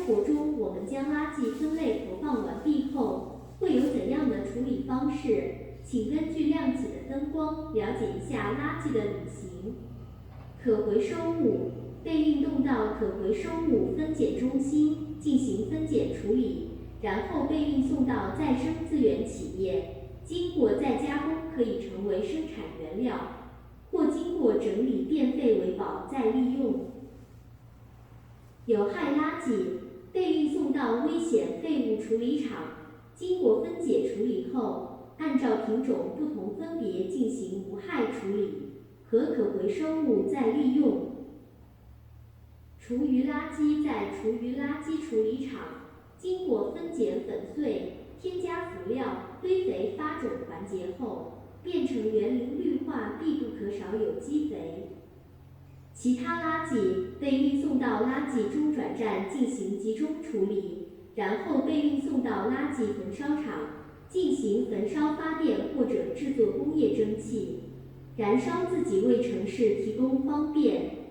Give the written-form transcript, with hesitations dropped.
生活中，我们将垃圾分类投放完毕后，会有怎样的处理方式？请根据亮起的灯光了解一下垃圾的旅行。可回收物被运动到可回收物分拣中心进行分拣处理，然后被运送到再生资源企业，经过再加工可以成为生产原料，或经过整理变废为宝再利用。有害垃圾被运送到危险废物处理厂，经过分解处理后，按照品种不同分别进行无害处理和可回收物再利用。厨余垃圾在厨余垃圾处理厂经过分拣粉碎、添加辅料、堆肥发种环节后，变成园林绿化必不可少有机肥。其他垃圾被运送到垃圾中转站进行集中处理，然后被运送到垃圾焚烧厂进行焚烧发电或者制作工业蒸汽。燃烧自己为城市提供方便、